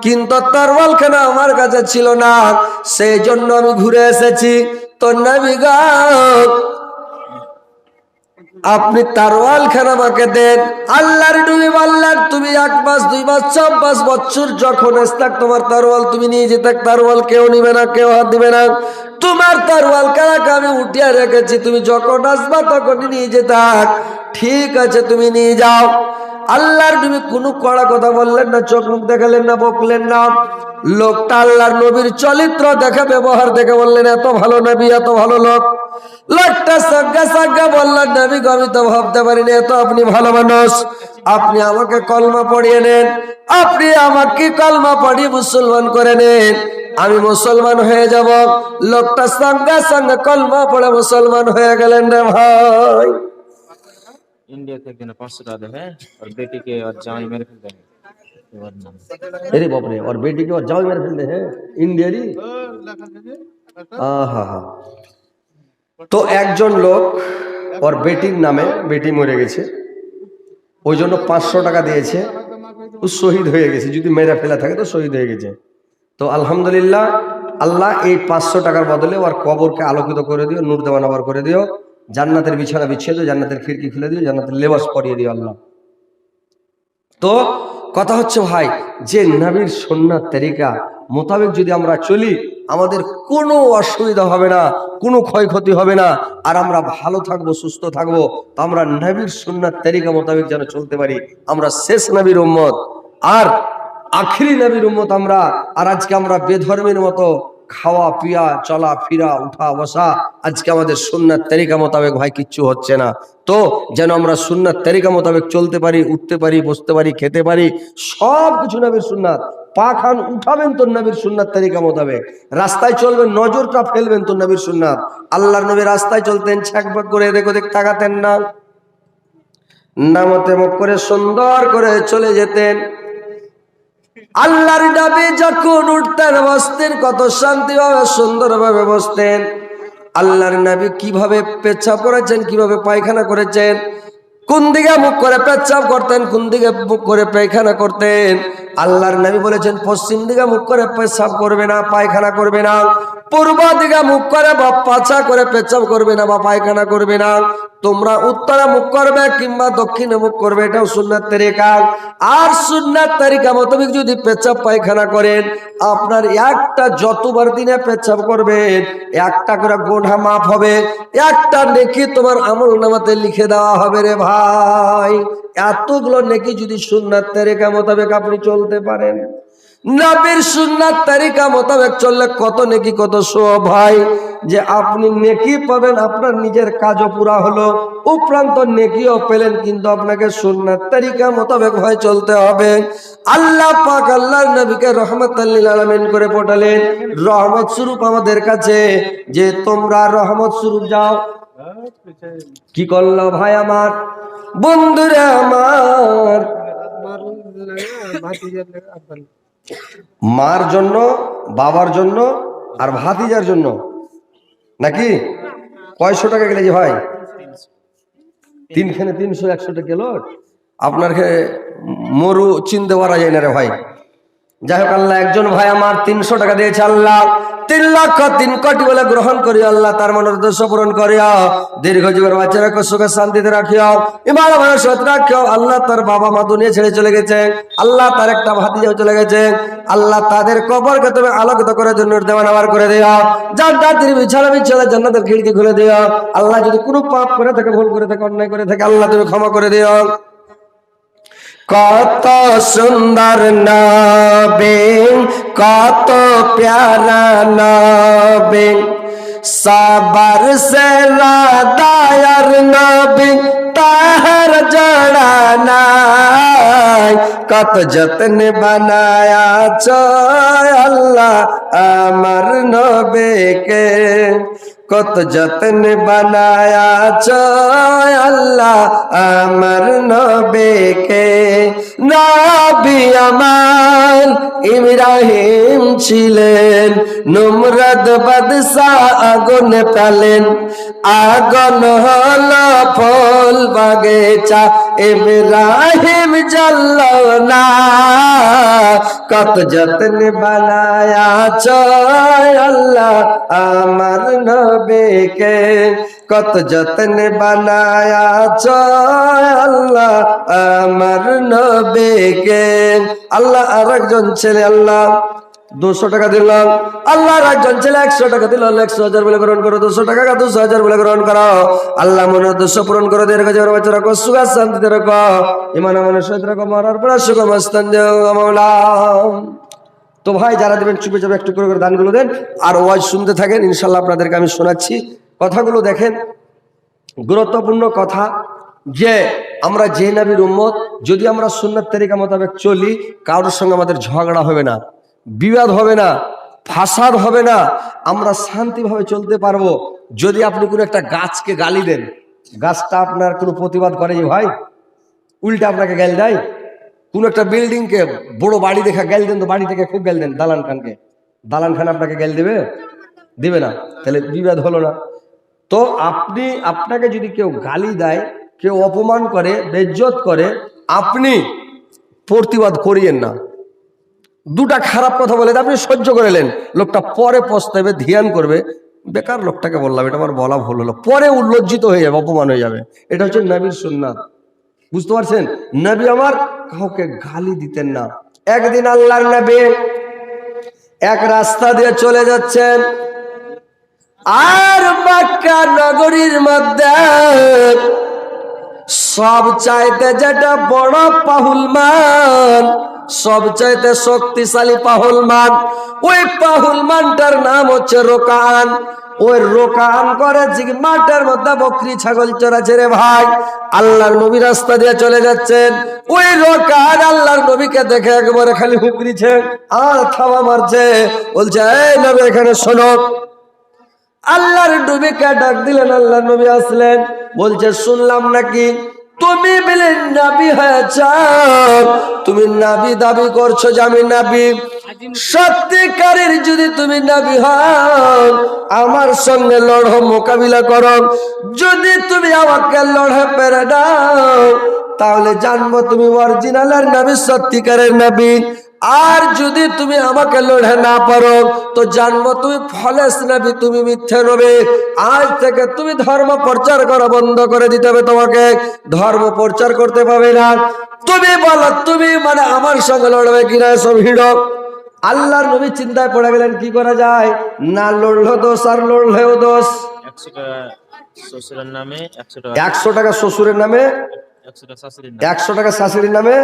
কিন্তু তরোয়াল খানা আমার কাছে ছিল না, সেই জন্য আমি ঘুরে এসেছি। তো নবী গো, আপনি তরোয়াল খানা আমাকে দেন। আল্লাহর নবী বললেন, তুমি 1 মাস 2 মাস 4 5 বছর যখন আসতাক তোমার তরোয়াল তুমি নিয়ে যেতে, তরোয়াল কেউ নিবে না, কেউ হাত দিবে না। তোমার তরোয়াল কারাকে আমি উঠিয়ে রেখেছি, তুমি যখন আসবা তখনই নিয়ে যেতাক। ঠিক আছে, তুমি নিয়ে যাও। আল্লাহর নবী কোনো কড়া কথা বললেন না, চোখ মুখ দেখালেন না, বকলেন না। লোকটা আল্লাহর নবীর চরিত্র দেখে, ব্যবহার দেখে বললেন, এত ভালো নবী, এত ভালো লোক। লোকটা সজ্ঞা সজ্ঞা বললেন, নবী গো, আমি তো ভাবতে পারিনি এত আপনি ভালো মানুষ। আপনি আমাকে কলমা পড়িয়ে নেন, আপনি আমাকে কলমা পড়িয়ে মুসলমান করে নেন, আমি মুসলমান হয়ে যাব। লোকটা সঙ্গে সঙ্গে কলমা পড়ে মুসলমান হয়ে গেলেন রে ভাই। इंडिया के एक दिन 500 डाले हैं और बेटी के और जान मेरे फिर देंगे। अरे बाप रे, और बेटी के और जाओ मेरे फिर हैं इंडियारी। আহা, তো একজন লোক ওর বেটির নামে, বেটি মরে গেছে, ওই জন্য 500 টাকা দিয়েছে। ও শহীদ হয়ে গেছে, যদি মেয়েরা ফেলা থাকে তো শহীদ হয়ে গেছে। তো আলহামদুলিল্লাহ, আল্লাহ এই 500 টাকার বদলে ওর কবরকে আলোকিত করে দিও, নূর দেওয়ানাবার করে দিও, জান্নাতের বিছানা বিছিয়ে দিও, জান্নাতের খিড়কি খুলে দিও, জান্নাতের লেবাস পরিয়ে দিও আল্লাহ। তো কথা হচ্ছে ভাই, যে নবীর সুন্নাত তরিকা মোতাবেক যদি আমরা চলি, আমাদের কোনো অসুবিধা হবে না, কোনো ক্ষয়ক্ষতি হবে না, আর আমরা ভালো থাকবো, সুস্থ থাকবো। তো আমরা নবীর সুন্নাত তরিকা মোতাবেক যেন চলতে পারি। আমরা শেষ নবীর উম্মত আর আখিরি নবীর উম্মত আমরা। আর আজকে আমরা বেধর্মের মতো খাওয়া পিয়া, চলা ফিরা, উঠা বসা, আজকে আমাদের সুন্নাত তরিকা মোতাবেক ভাই কিচ্ছু হচ্ছে না। তো যেন আমরা সুন্নাত তরিকা মোতাবেক চলতে পারি, উঠতে পারি, বসতে পারি, খেতে পারি, সব কিছু নবীর সুন্নাত। পা খান উঠাবেন তো নবীর সুন্নাত তরিকা মোতাবেক, রাস্তায় চলবেন নজরটা ফেলবেন তো নবীর সুন্নাত। আল্লাহর নবী রাস্তায় চলতেন, ছ্যাকবাক করে এদিক ওদিক তাকাতেন না, নামতে মুখ করে সুন্দর করে চলে যেতেন। আল্লাহর নবী যখন উঠতেন বসতেন, কত শান্তিভাবে সুন্দরভাবে বসতেন। আল্লাহর নবী কিভাবে পেচ্ছাপ করেছেন, কিভাবে পায়খানা করেছেন, কোন দিকে মুখ করে পেচ্ছাপ করতেন, কোন দিকে মুখ করে পায়খানা করতেন। আল্লাহর নবী বলেছেন, পশ্চিম দিকে মুখ করে পেচ্ছাপ করবে না, পায়খানা করবে না, পূর্ব দিকে মুখ করে বা পাছা করে পেচ্ছাপ করবে না বা পায়খানা করবে না। তোমরা উত্তরে মুখ করবে কিংবা দক্ষিণে মুখ করবে, এটাও সুন্নাত তরিকা। আর সুন্নাত তরিকা মোতাবেক যদি পেচ্ছাপ পায়খানা করেন, আপনার একটা যতবার দিনে পেচ্ছাপ করবেন, একটা করে গুনাহ মাফ হবে, একটা নেকি তোমার আমলনামাতে লিখে দেওয়া হবে রে ভাই। এতগুলো নেকি যদি সুন্নাত তরিকা মোতাবেক আপনি চলতে পারেন, নবীর সুন্নাত তরিকা মোতাবেক চললে কত নেকি, কত সওয়াব ভাই। যে আপনি নেকি পাবেন, আপনার নিজের কাজও পুরা হলো, উপরান্ত নেকিও পেলেন, কিন্তু আপনাকে সুন্নাত তরিকা মোতাবেক ভাই চলতে হবে। আল্লাহ পাক আল্লাহর নবীকে রহমাতাল লিল আলামিন করে পাঠালেন, রহমত স্বরূপ আমাদের কাছে, যে তোমরা রহমত স্বরূপ যাও। কি করলো ভাই আমার, বন্ধুরা আমার, মার জন্য, বাবার জন্য, আর ভাতিজার জন্য নাকি কয়শো টাকা গেলে যে ভাই, তিনখানে 300 100 টাকা গেল। আপনার মরু চিনতে পারা যায় না রে ভাই। যাই হোক, আল্লাহ একজন ভাই আমার 300 টাকা দিয়েছে, আল্লাহ 3 লক্ষ 3 কোটি বলে গ্রহণ করি। আল্লাহ তার মনের উদ্দেশ্য পূরণ করিয়া দীর্ঘ জীবন বাঁচিয়ে রাখো, সুখে শান্তিতে রাখিও, ইমান আমলে সৎ রাখিও। আল্লাহ তার বাবা মা দুনিয়া ছেড়ে চলে গেছে, আল্লাহ তার একটা ভাতিজাও চলে গেছে, আল্লাহ তাদের কবরকে তুমি আলোকিত করার জন্য দেওয়ানাবার করে দিও, জান্নাতের বিছানা বিছানা জান্নাতের খিড়কি খুলে দিও। আল্লাহ যদি কোনো পাপ করে থাকে, ভুল করে থাকে, অন্যায় করে থাকে, আল্লাহ তুমি ক্ষমা করে দিও। কত সুন্দর নবী, কত প্যারা নবী, সবার সেরা দয়ার নবী, তাহার জড়া নাই। কত যত্ন বানায়াছ আল্লাহ আমার নবীকে, কত যত্ন বানায়াছ আল্লাহ আমার নবীকে। নবী আমার ইব্রাহিম ছিলেন, নমরুদ বাদশাহ আগুনে পেলেন, আগুন হলো ফুল বাগিচা, ইব্রাহিম জ্বলল না। কত যত্ন বানায়াছ আল্লাহ আমার নবীকে, কত যত্ন বানায়াছ আল্লাহ আমার নবীকে। আল্লাহ আর একজন ছেলে আল্লাহ 200 টাকা দিলাম, আল্লাহর একজন ছেলে 100 টাকা দিল, 100,000 বলে গ্রহণ করো, 200 টাকা 200,000 বলে গ্রহণ করো। আল্লাহ মনে উদ্দেশ্য পূরণ করো, দীর্ঘ জীবন বাঁচিয়ে রাখো, সুখ আর শান্তিতে রাখো, ইমান আমলের সহিত রাখো, মরার পর সুখ মস্তান দেও মাওলা। তো ভাই যারা দেবেন চুপে চুপে একটু করে করে দানগুলো দেন, আর ওয়াজ শুনতে থাকেন, ইনশাল্লাহ আপনাদেরকে আমি শোনাচ্ছি। কথাগুলো দেখেন, গুরুত্বপূর্ণ কথা, যে আমরা যে নবীর উম্মত, যদি আমরা সুন্নাত তরিকা মোতাবেক চলি, কারোর সঙ্গে আমাদের ঝগড়া হবে না, বিবাদ হবে না, ফাসাদ হবে না, আমরা শান্তিভাবে চলতে পারবো। যদি আপনি কোনো একটা গাছকে গালি দেন, গাছটা আপনার কোনো প্রতিবাদ করে যে ভাই, উল্টা আপনাকে গাল দেয়। কোনো একটা বিল্ডিংকে বড় বাড়ি দেখা গাল দেন, তো বাড়ি থেকে খুব গাল দেন দালান খানকে, দালান খান আপনাকে গাল দেবে? দিবে না, তাহলে বিবাদ হলো না। তো আপনাকে যদি কেউ গালি দেয়, কেউ অপমান করে, বেইজ্জত করে, আপনি প্রতিবাদ করিয়েন না। দুটা খারাপ কথা বলে আপনি সহ্য করলেন, লোকটা পরে পস্তাবে, ধ্যান করবে, বেকার লোকটাকে বললাম, এটা আমার বলা ভুল হলো, পরে উল্লজ্জিত হয়ে যাবে, অপমান হয়ে যাবে। এটা হচ্ছে নবীর সুন্নাত, বুঝতে পারছেন? নবী আমার কাউকে গালি দিতেন না। একদিন আল্লাহর নবী এক রাস্তা দিয়ে চলে যাচ্ছেন, আর মক্কা নগরীর মধ্যে সব চাইতে যেটা বড় পাহুলমান, সব চাইতে শক্তিশালী পাহুলমান, ওই পাহুলমানটার নাম হচ্ছে রোকান। ওই রোকান করে মাঠের মধ্যে বকরি ছাগল চড়াচ্ছে রে ভাই। আল্লাহর নবী রাস্তা দিয়ে চলে যাচ্ছেন, ওই রোকান আল্লাহর নবীকে দেখে একবারে খালি হুকরিছে আর থাবা মারছে, বলছে এই নবী এখানে শোনো। আল্লাহর নবীকে ডাক দিলেন, আল্লাহর নবী আসলেন, বলছে শুনলাম নাকি তুমি বলে নবী হয়েছ, তুমি নবী দাবি করছো যে আমি নবী। সত্যিকারের যদি তুমি নবী হও, আমার সঙ্গে লড়ো, মোকাবিলা করো। যদি তুমি আমাকে লড়ে পেরে দাও, তাহলে জানবো তুমি অরিজিনাল আর নবী, সত্যিকারের নবী। আর যদি তুমি আমাকে লড়ে না পারো, তো জানবো তুমি ফলেস নবী, তুমি মিথ্যে নবী। আজ থেকে তুমি ধর্ম প্রচার করা বন্ধ করে দিতে হবে, তোমাকে ধর্ম প্রচার করতে পাবে না। তুমি বলো তুমি মানে আমার সঙ্গে লড়বে কিনা, সব হিড়ো। আল্লাহর নবী চিন্তায় পড়ে গেলেন, কি করা যায়, না লড়লেও দোষ আর লড়লেও দোষ। 100 টাকা শ্বশুরের নামে, 100 টাকা 100 টাকা শ্বশুরের নামে, 100 টাকা শাশুড়ির নামে, 100 টাকা শাশুড়ির নামে,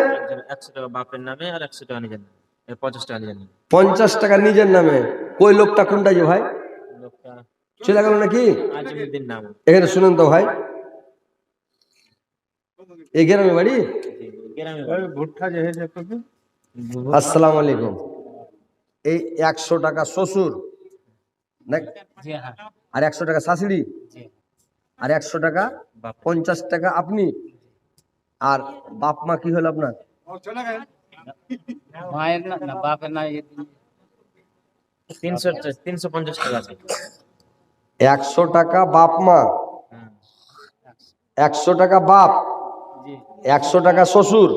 100 টাকা বাপের নামে, আর 100 টাকা নিজের নামে, 50 টাকা নিজের নামে। 50 টাকা নিজের নামে। কই লোকটা কোনটা যে ভাই লোকটা চলে গেল নাকি? আজিমুদ্দিন নাম। এখানে শুনেন তো ভাই, এই গ্রামে বাড়ি। আসসালামু আলাইকুম। এই 100 টাকা শ্বশুর আর 100 টাকা শাশুড়ি আর 100 টাকা, 50 টাকা আপনি, আর বাপ মা কি হলো আপনার? মায়ের না বাপের না 350 টাকা আছে। 100 টাকা বাপ মা, 100 টাকা বাপ, 100 টাকা শ্বশুর,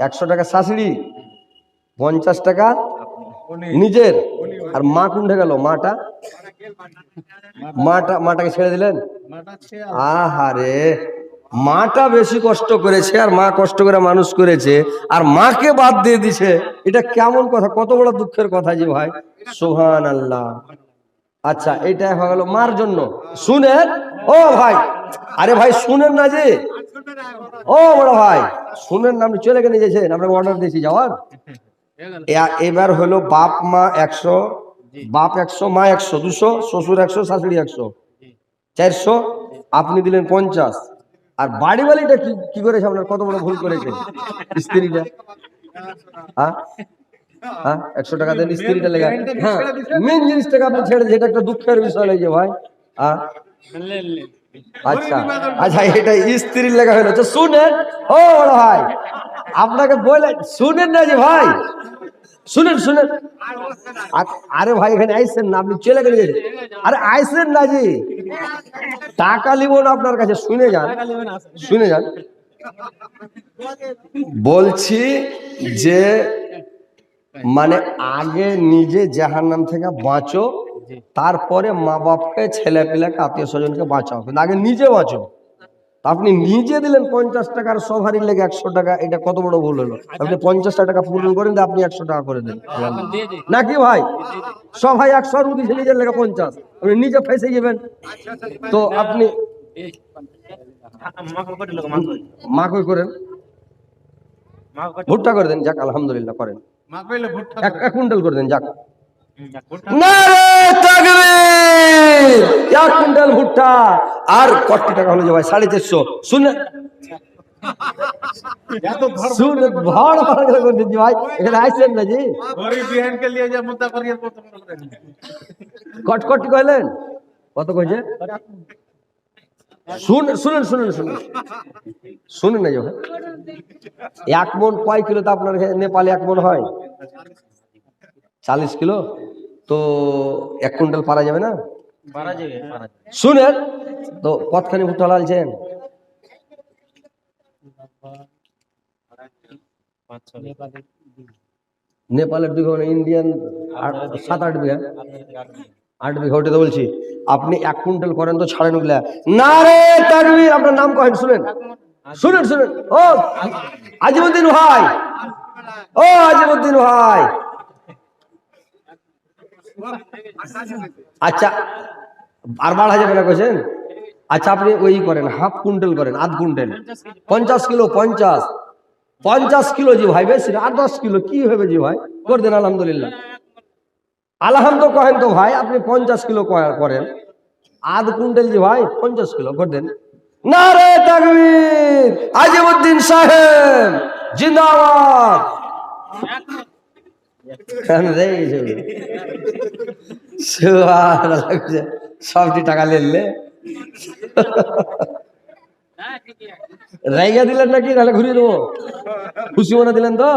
100 টাকা শাশুড়ি, 50 টাকা নিজের। আর মা কোনটা গেল? মাটাকে ছেড়ে দিলেন? আহারে, মাটা বেশি কষ্ট করেছে, আর মা কষ্ট করে মানুষ করেছে, আর মাকে বাদ দিয়ে দিছে। এটা কেমন কথা, কত বড় দুঃখের কথা যে ভাই, সুবহানাল্লাহ। আচ্ছা, এটা হয়ে গেল মার জন্য। শুনেন ও ভাই, আরে ভাই শুনেন না যে, ও বড় ভাই শুনেন না, আপনি চলে গেলে গেছেন, আপনাকে অর্ডার দিয়েছি যাওয়ার। এবার হলো বাপ মা 100, বাপ 100, মা 100, 200, শ্বশুর 100, শাশুড়ি 100, 400, আপনি দিলেন 50। আর বাড়ি বাড়িটা কি করেছে আপনার, কত বড় ভুল করেছে স্ত্রীটা। হ্যাঁ হ্যাঁ, 100 টাকা দেন স্ত্রীটা লেগে। হ্যাঁ, মেন জিনিসটাকে আপনি ছেড়ে, যেটা একটা দুঃখের বিষয় লাগে ভাই। হ্যাঁ আচ্ছা আচ্ছা, এটা স্ত্রীর লেখা হলো। তো শুনেন ও বড় ভাই, আপনাকে বলে শুনেন না যে ভাই, শুনেন শুনেন, আরে ভাই এখানে আইসেন না, আপনি চলে গেলেন। আরে আইসেন না জি, টাকা নিব না আপনার কাছে, শুনে যান শুনে যান। বলছি যে মানে আগে নিজে জাহান্নাম থেকে বাঁচো, তারপরে মা বাপকে, ছেলে পিলাকে, আত্মীয় স্বজনকে বাঁচাও, কিন্তু আগে নিজে বাঁচো। আপনি নিজে দিলেন 50 টাকার সভারই লেগে 100 টাকা, এটা কত বড় ভুল হলো। আপনি 50 টাকা পূরণ করেন, আপনি 100 টাকা করে দেন নাকি ভাই? সবাই 100 আর উদিছে নিজের লেগে 50, আপনি নিজে ফেসে যাবেন। তো আপনি মা কই করেন, ভুট্টা করে দেন, যাক আলহামদুলিল্লাহ করেন, এক কুইন্টাল করে দেন, যাক। নারে তাকবীর, 1 কুইন্টাল ভুট্টা। আর কত টাকা হলো যে ভাই? 450। শুনে শুনে ভাড় ভাড় করে দিচ্ছি ভাই, এখানে আইছেন না জি? কটকট কইলেন কত কইছে? শুনেন শুনেন শুনেন শুনেন শুনেন না, যখন 1 মন কয় কিলো? তো আপনার নেপালে 1 মন হয় 40 কিলো, তো 1 কুইন্টাল পারা যাবে না? শুনেন তো, কতখানি ভুট্টা লালছেন? নেপালের 2 বিঘা, ইন্ডিয়ান 7-8 বিঘা, 8 বিঘা। ওটা তো বলছি, আপনি 1 কুইন্টাল করেন তো ছাড়েন ওগুলা। নারে তাকবীর, আপনার নাম কহেন, শুনেন শুনেন শুনেন। ও আজিমউদ্দিন ভাই, ও আজিমউদ্দিন ভাই, আচ্ছা আর বাড়া যাবে না কইছেন? আচ্ছা আপনি ওই করেন, হাফ কুইন্টাল করেন, 1/2 কুইন্টাল, 50 কিলো, 50 কিলো জি ভাই, বেশি না, 8-10 কিলো কি হবে জি ভাই, করে দেন আলহামদুলিল্লাহ। আলহামদুলিল্লাহ কহেন তো ভাই, আপনি 50 কিলো করেন, 1/2 কুইন্টাল জি ভাই, 50 কিলো করে দেন। নারে তাকবীর, আজিমউদ্দিন সাহেব জিন্দাবাদ। সবটি টাকা লেনলে রাইগা দিলেন নাকি? তাহলে ঘুরিয়ে দেবো, খুশি মনে দিলেন তো?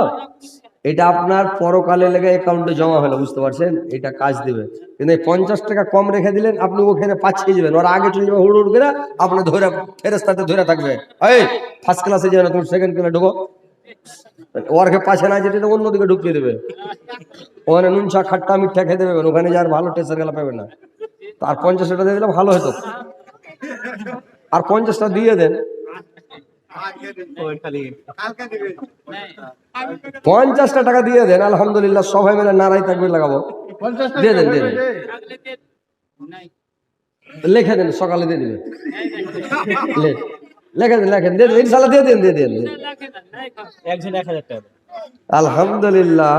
এটা আপনার পরকালে লেগে অ্যাকাউন্টে জমা হলো, বুঝতে পারছেন? এটা কাজ দিবে। কিন্তু 50 টাকা কম রেখে দিলেন, আপনি ওখানে পাঠিয়ে যাবেন, ওরা আগে চলে যাবে হুড় হুড় করে, আপনার ধরে ফেরেস্তাতে ধরে থাকবে, এই ফার্স্ট ক্লাসে যাবে না, তুমি সেকেন্ড ক্লাসে ঢুকো। ওরকে পাশে না যেতে অন্যদিকে ঢুকিয়ে দেবে, ওখানে নুন চা খাট্টা মিঠা খেতে দেবেন, ওখানে যার ভালো টেস্টের গেলা পাবেন না। আর 50 টাকা দিয়ে দিলে ভালো হতো, আর 50 টাকা দিয়ে দেন, 50 টাকা দিয়ে দেন, আলহামদুলিল্লাহ সবাই মিলে নারাই থাকবে লাগাবো, দিয়ে দেন দিয়ে দেন, লিখে দেন, সকালে দিয়ে দিবেন, লেখেন লেখেন, দিয়ে দেন ইনশাল্লাহ, দিয়ে দেন দিয়ে দেন। একজন 1000 টাকা। আলহামদুলিল্লাহ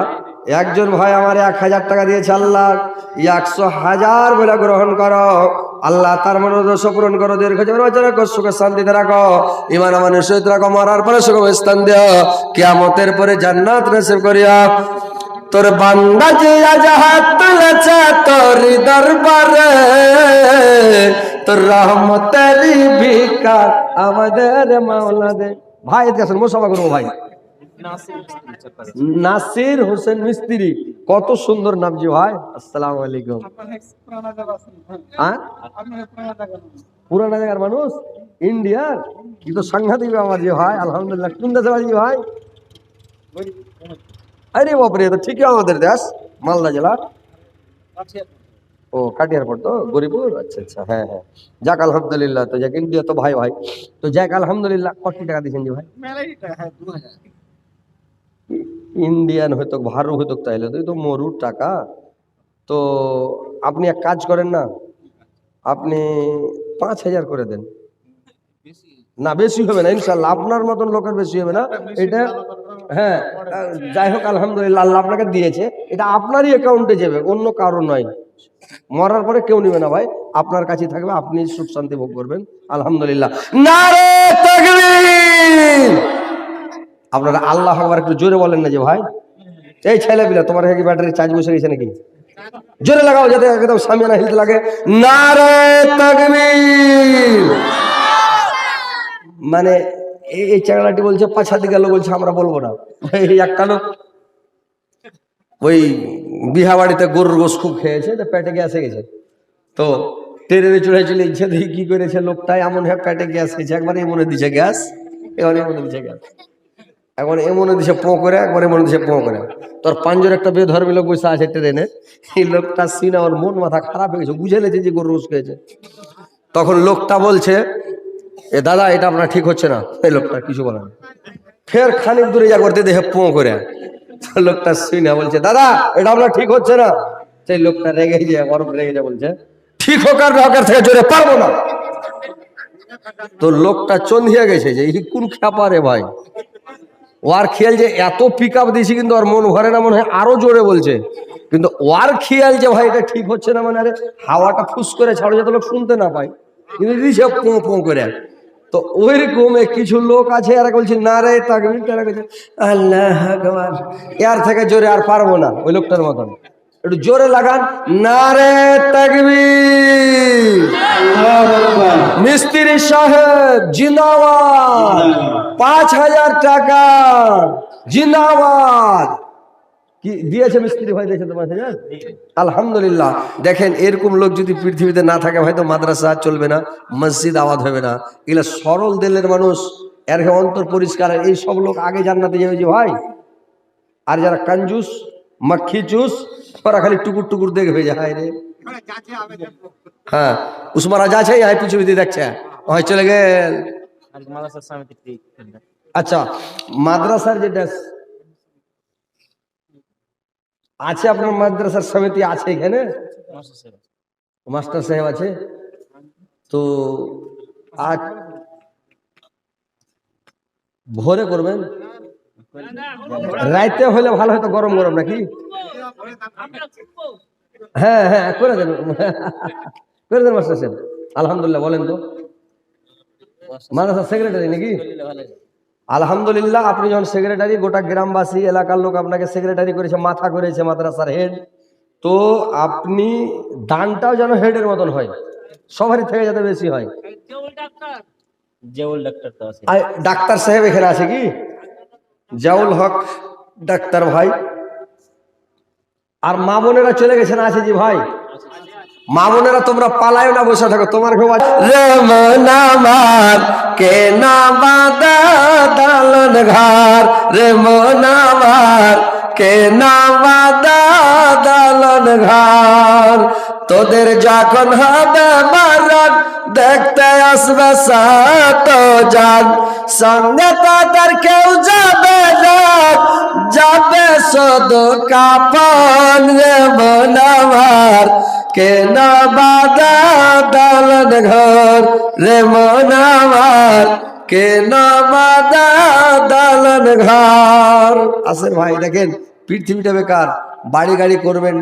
একজন ভাই আমার 1000 টাকা দিয়েছে, আল্লাহ 100,000 বলে গ্রহণ করো, আল্লাহ তার মনোদর্শ পূরণ করো, দীর্ঘ সুখে শান্তিতে রাখো, ইমান আমানের সহিত রাখো, মরার পরে সুখম স্থান দিও, কিয়ামতের পরে জান্নাত নসিব করিয়া। তোর বান্দা যে আজ হাত তুলেছে তোর দরবারে, তোর রহমতের ভিকার আমাদের মাওলা দে। ভাই এদিকে আসেন, মোসাফা করবো ভাই। নাসির হোসেন মিস্ত্রি, কত সুন্দর নাম জি ভাই। আসসালামু আলাইকুম। পুরানা জায়গার মানুষ, ইন্ডিয়ার, কিন্তু সাংঘাতিক আমার জি ভাই, আলহামদুলিল্লাহ। কোন দেশে বাড়ি জি ভাই? আরে বাপরে, তো ঠিকই আমাদের দেশ, মালদা জেলা। ও কাটিয়ার পর তো গরিপুর, আচ্ছা আচ্ছা, হ্যাঁ হ্যাঁ, যাক আলহামদুলিল্লাহ। তো যাক ইন্ডিয়া তো ভাই ভাই, তো যাক আলহামদুলিল্লাহ। কত টাকা দিয়েছেন জি ভাই? ইন্ডিয়ান হয়তো, ভারু হয়তো, তাইলে তো মরুর টাকা। তো আপনি এক কাজ করেন না, আপনি 5,000 করে দেন না, বেশি হবে না ইনশাল্লাহ, আপনার মতন লোকের বেশি হবে না এটা। হ্যাঁ যাই হোক, আলহামদুলিল্লাহ আল্লাহ আপনাকে দিয়েছে, এটা আপনারই অ্যাকাউন্টে যাবে, অন্য কারো নয়। মরার পরে কেউ নিবে না ভাই, আপনার কাছে থাকবে, আপনি সুখ শান্তি ভোগ করবেন, আলহামদুলিল্লাহ। নারে তাকবীর। আপনারা আল্লাহ আকবার একটু জোরে বলেন না যে ভাই। এই ছেলে পিলা, তোমার কি ব্যাটারি চার্জ বসে গেছে নাকি? জোরে লাগাও যাতে একদম সামিয়ানা হিলতে লাগে। নারে তাকবীর। মানে এই চাংড়াটি বলছে পাছা দিকে গেল, বলছে আমরা বলবো না। এই একটা লোক ওই বিহা বাড়িতে গরুর গোশ খুব খেয়েছে, তো পেটে গ্যাস হয়ে গেছে। তো ট্রেনে চড়ে চলে ইচ্ছে দেখি কি করেছে লোকটা, এমন হ্যাঁ পেটে গ্যাস হয়েছে, একবার এমনে দিছে গ্যাস, এবার এমনে দিছে গ্যাস, এখন এমনে দিছে পো করে, একবার এমনে দিছে পো করে। তোর পাঞ্জর একটা বেধর্মী লোক বসে আছে ট্রেনে, এই লোকটা শুনে আমার মন মাথা খারাপ হয়ে গেছে, বুঝে লেছে যে গরুর গোশ খেয়েছে। তখন লোকটা বলছে, এ দাদা এটা আপনার ঠিক হচ্ছে না। এই লোকটা কিছু বলে না, ফের খানিক দূরে যা করতে দেখে পো করে। তো লোকটা শুনে বলছে, দাদা এটা আপনার ঠিক হচ্ছে না। সেই লোকটা রেগে যায়, গরম রেগে যায়, বলছে ঠিক হোক আর রকের থেকে জোরে পারবো না। তো লোকটা চন্দিয়া গেছে যে এই কোন খ্যাপা রে ভাই, ওর খেয়াল যে এত পিক আপ দিয়েছি কিন্তু ওর মন ভরে না, মনে হয় আরো জোরে বলছে, কিন্তু ওর খেয়াল যে ভাই এটা ঠিক হচ্ছে না, মানে আরে হাওয়াটা ফুস করে ছাড়ো যাতে লোক শুনতে না পায়, কিন্তু দিছে পো পো করে। তো ওইরকম কিছু লোক আছে, এরা বলছে না রে তাকবীর, তারা বলছে আল্লাহ আকবার, এর থেকে জোরে আর পারবো না। ওই লোকটার মতন একটু জোরে লাগান, না রে তাকবীর। মিস্ত্রি সাহেব জিন্দাবাদ, 5,000 টাকা জিন্দাবাদ। কি দিয়েছে মিস্ত্রি ভাই, দিয়েছে তো 5,000, আলহামদুলিল্লাহ। দেখেন এরকম লোক যদি পৃথিবীতে না থাকে ভাই, তো মাদ্রাসা চলবে না, মসজিদ আওয়াজ হবে না। এগুলা সরল দিলের মানুষ, এর অন্তর পরিষ্কার, এই সব লোক আগে জান্নাতে যাবে যে ভাই। আর যারা কঞ্জুস মক্খি চুস, ওরা খালি টুকুর টুকুর দেখবে যে হায় রে, হ্যাঁ উসমারা যাচ্ছে হাই পিছু পিছু দেখছে, হয় চলে গেল। আর মাদ্রাসা সমিতি ঠিক। আচ্ছা মাদ্রাসার যেটা আছে, আপনার মাদ্রাসার সমিতি আছে এখানে, মাস্টার সাহেব আছে, তো আজ ভোরে করবেন, রাইতে হলে ভালো হয়তো, গরম গরম নাকি? হ্যাঁ হ্যাঁ করে দেন, করে দেন মাস্টার সাহেব। আলহামদুলিল্লাহ, বলেন তো মাদ্রাসার সেক্রেটারি নাকি? আলহামদুলিল্লাহ, আপনি যখন সেক্রেটারি, গোটা গ্রামবাসী এলাকার লোক আপনাকে সেক্রেটারি করেছে, মাথা করেছে মাদ্রাসার হেড, তো আপনি দানটাও যেন হেডের মতন হয়, সবারই থেকে যাতে বেশি হয়। জেউল ডাক্তার তো আছে। আর ডাক্তার সাহেব এখানে আছে কি? জাউল হক ডাক্তার ভাই। আর মা বোনেরা চলে গেছে না, আছে জি ভাই? মা বোনেরা তোমরা পালায় না, বসে থাকো, তোমার ঘুম কে না বাদা দালন ঘর, রে মনামার কে না বাদা দালন ঘর, তোদের যখন হবে মারণ দেখতে আসবে সাত জান, সঙ্গে তাদের কেউ যাবে না, যাবে শুধু কাপন, রে মনামার কে না বাদা দালন ঘর, রে মনামার কে না বাদা দালন ঘর। আসেন ভাই, দেখেন পৃথিবীটা বেকার, বাড়ি গাড়ি করবেন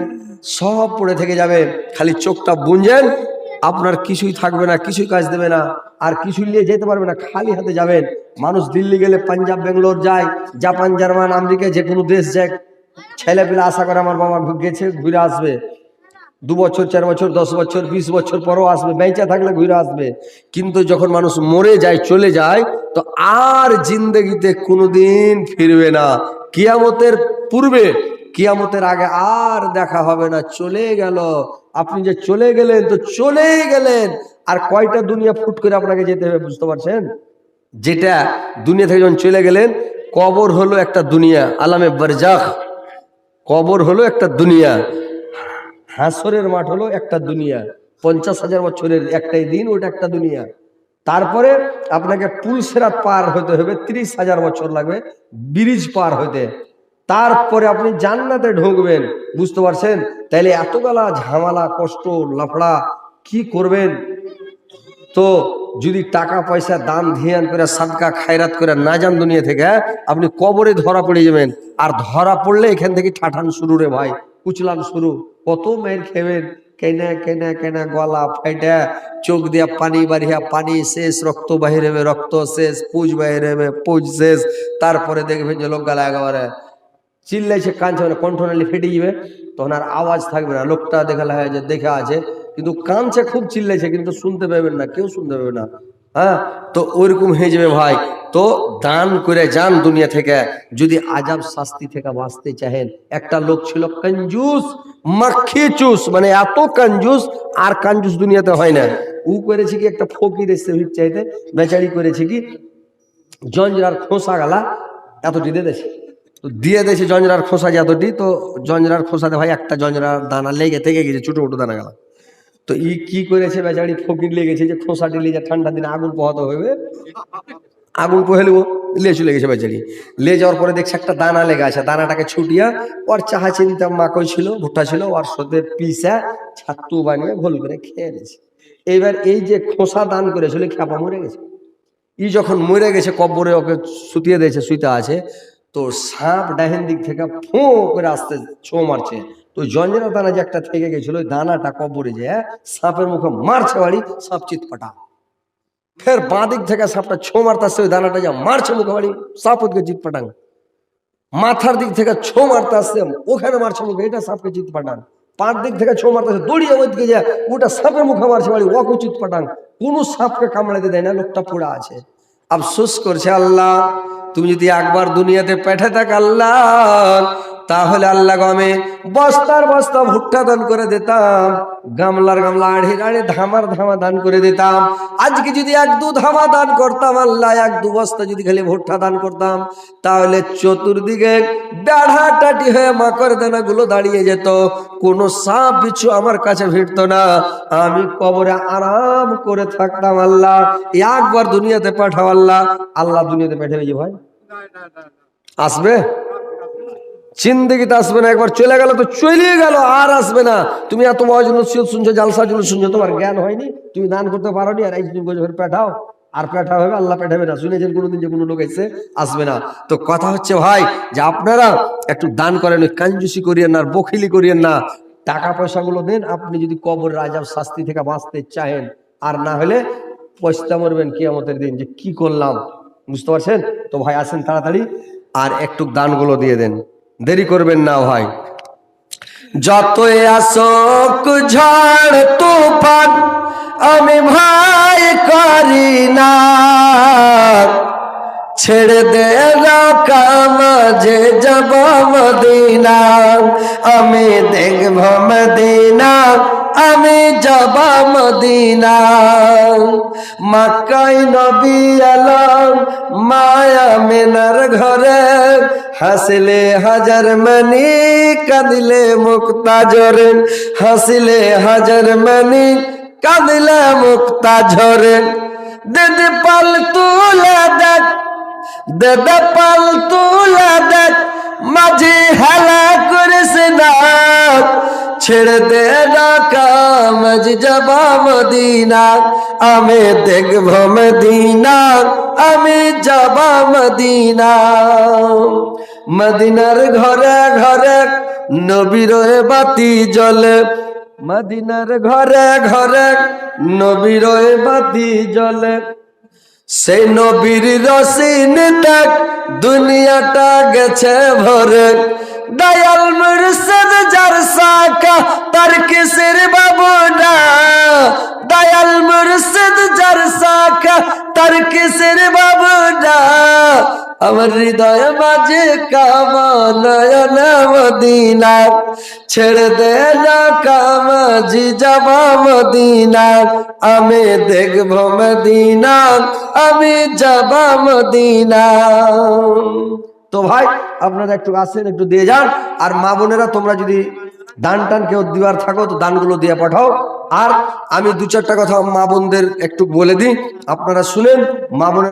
সব পড়ে থেকে যাবে, খালি চোখটা বুঝেন, আপনার কিছুই থাকবে না, কিছুই কাজ দেবে না, আর কিছু নিয়ে যেতে পারবে না, খালি হাতে যাবেন। মানুষ দিল্লি গেলে পাঞ্জাব বেঙ্গালোর যায়, জাপান জার্মান আমেরিকা যে কোনো দেশ যায়, ছেলে পেলে আশা করে আমার বাবা গেছে ঘুরে আসবে, 2 বছর 4 বছর 10 বছর 20 বছর পরও আসবে, বেঁচে থাকলে ঘুরে আসবে। কিন্তু যখন মানুষ মরে যায়, চলে যায়, তো আর জিন্দগিতে কোনোদিন ফিরবে না। কিয়ামতের পূর্বে, কিয়ামতের আগে আর দেখা হবে না, চলে গেল। আপনি যে চলে গেলেন, তো চলেই গেলেন, আর কয়টা দুনিয়া ফুট করে আপনাকে যেতে হবে, বুঝতে পারছেন? যেটা দুনিয়া থেকে যখন চলে গেলেন, কবর হলো একটা দুনিয়া, আলামে বারজাখ, কবর হলো একটা দুনিয়া, হাসরের মাঠ হলো একটা দুনিয়া, 50,000 বছরের একটাই দিন, ওটা একটা দুনিয়া। তারপরে আপনাকে পুলসেরাত পার হতে হবে, 30,000 বছর লাগবে ব্রিজ পার হতে, তারপরে আপনি জান্নাতে ঢুকবেন, বুঝতে পারছেন? তাইলে এতবেলা ঝামেলা কষ্ট লাফড়া কি করবেন? তো যদি টাকা পয়সা দান ধ্যান করে সাদকা খায়রাত করে না যান দুনিয়া থেকে, আপনি কবরে ধরা পড়ে যাবেন। আর ধরা পড়লে এখান থেকে ঠাঠান শুরু রে ভাই, কুচলান শুরু, কত মেয়ের খেবেন, কেনা কেনা কেনা, গলা ফাইটা, চোখ দিয়া পানি বাড়িয়া পানি শেষ, রক্ত বাহির হবে রক্ত শেষ, পুজ বাহির হবে পুজ শেষ। তারপরে দেখবেন যে লোক গালা একেবারে চিল্লাইছে, কাঁদছে, মানে কণ্ঠনালী ফেটে যাবে, তখন আর আওয়াজ থাকবে না। লোকটা দেখা হয় যে দেখা আছে, কিন্তু কাঁদছে খুব, চিল্লাইছে, কিন্তু শুনতে পাবেন না, কেউ শুনতে পাবে না। হ্যাঁ, তো ওইরকম হয়ে যাবে ভাই। তো দান করে যান দুনিয়া থেকে, যদি আজাব শাস্তি থেকে বাঁচতে চাহেন। একটা লোক ছিল কঞ্জুস, মাখি চুস, মানে এত কঞ্জুস, আর কঞ্জুস দুনিয়াতে হয় না। ও করেছে কি, একটা ফকির এসে ভিড় চাইতে, বেচারি করেছে কি, জঞ্জরার খোসা গালা এতটি দিয়ে দেছে। তো দিয়ে দেছে জঞ্জরার খোসা যে এতটি, তো জঞ্জরার খোসাতে ভাই একটা জঞ্জরার দানা লেগে থেকে গেছে, ছোট ছোট দানা গেলা। তো ই কি করেছে বেচারি ফকির লেগেছে যে খোসাটি লিয়ে ঠান্ডা দিনে আগুন পোহাতে হবে, আগুন পোহে নেবো, লিয়ে চলে গেছে বেচারি। লিয়ে যাওয়ার পরে দেখছে একটা দানা লেগে আছে, দানাটাকে ছুটিয়া ওর চাহা চিন্তা মাকই ছিল, ভুট্টা ছিল, ওর সাথে পিসা ছাতু বানিয়ে ঘোল করে খেয়ে নিয়েছে। এইবার এই যে খোসা দান করেছিল খ্যাপা মরে গেছে। ই যখন মরে গেছে, কব্বরে ওকে শুতিয়ে দিয়েছে, শুইতে আছে, তো সাপ ডাহেন দিক থেকে ফোঁ করে আসতে ছো মারছে। তো জঞ্জরা দানা যে একটা থেকে গেছিল, ওই দানাটা কব্বরে যে সাপের মুখে মারছে বাড়ি, সাপ চিৎপাটা। ফের বাঁ দিক থেকে সাপটা ছো মারতেছে, ওই দানাটা যা মারছে মুখে বাড়ি, সাপ ওকে চিৎপাটাং। মাথার দিক থেকে ছো মারতে আসছে, ওখানে মারছে মুখে, এটা সাপকে চিৎপাটাং। পার দিক থেকে ছো মারতেছে, দড়িয়ে ওই দিকে যায়, ওটা সাপের মুখে মারছে বাড়ি, ওকে চিৎপাটাং। কোনো সাপকে কামড়াতে দেয় না, লোকটা পড়ে আছে। আফসোস করছে, আল্লাহ তুমি যদি একবার দুনিয়াতে পেঠে থাক আল্লাহ, তাহলে আল্লাহ আমি বস্তার বস্তা ভুট্টা দান করে দিতাম, গামলার গামলা আড়ির আড়ি ধামার ধামা দান করে দিতাম। আজকে যদি এক দু ধামা দান করতাম আল্লাহ, এক দু বস্তা যদি খালি ভুট্টা দান করতাম, তাহলে চতুর্দিকে বেড়া টাটি হয়ে মাকড় দানা গুলো দাঁড়িয়ে যেত, কোনো সাপ বিচ্ছু আমার কাছে ভিড়তো না, আমি কবরে আরাম করে থাকতাম। আল্লাহ একবার দুনিয়াতে পাঠাও আল্লাহ। আল্লাহ দুনিয়াতে পাঠাবে যে ভাই আসবে? জিন্দেগিতে আসবে না, একবার চলে গেল তো চলে গেল, আর আসবে না। তুমি এত ওয়াজ নসিহত শুনছো, জালসা জুলুস শুনছো, তোমার জ্ঞান হয়নি, তুমি দান করতে পারোনি, আর এই তুমি পেঠাও, আর পেঠা হবে, আল্লাহ পেঠাবে না। শুনেছেন কোনোদিন যে কোনো লোক এসে আসবে না? তো কথা হচ্ছে ভাই যে আপনারা একটু দান করেন, ওই কাঞ্জুসি করিয়েন না, আর বখিলি করিয়েন না, টাকা পয়সাগুলো দেন। আপনি যদি কবরের আযাব শাস্তি থেকে বাঁচতে চাহেন, আর না হলে পয়সা মরবেন কিয়ামতের দিন যে কি করলাম, বুঝতে পারছেন? তো ভাই আসেন তাড়াতাড়ি, আর একটু দানগুলো দিয়ে দেন, দেরি করবেন না ভাই। যতই আসুক ঝড় তুফান আমি ভয় করি না, ছেড়ে দে রাকা মাঝে যাব মদিনা, আমি দেখব মদিনা, আমি যাব মদিনা। মক্কায় নবী আলম মায়া মিনার ঘরে, হাসিলে হাজার মানি কাঁদিলে মুক্তা ঝরে, হাসিলে হাজার মানি কাঁদিলে মুক্তা ঝরে। দিদি পাল তুলে দেখ, দাদা পাল তুলে দেখ, মাঝে হেলা করিস না, ছেড়ে দে ঢাকা মাঝে যাব মদিনা, আমি দেখব মদিনা, আমি যাব মদিনা। মদিনার ঘরে ঘরে নবীর বাতি জ্বলে, মদিনার ঘরে ঘরে নবীর বাতি জ্বলে, সেই নবীর রসিনে দেখ দুনিয়াটা গেছে ভরে। দয়াল মুর্শিদ যার শাখা তার কিসের বাবুনা, দয়াল মুর্শিদ যার শাখা তার কিসের বাবুনা, আমার হৃদয় মাঝে কামনায়ন মদিনা, ছেড়ে দে না কামাজি যাব মদিনা, আমি দেখব মদিনা, আমি যাব মদিনা। তো ভাই আপনারা একটু আসেন, একটু দিয়ে যান। আর মা বোনেরা তোমরা যদি দান টান কেউ দিবার থাকো তো দানগুলো দিয়ে পাঠাও। আর আমি দু চারটা কথা মা বোনদের একটু বলে দিই, আপনারা শুনেন। মা বোনের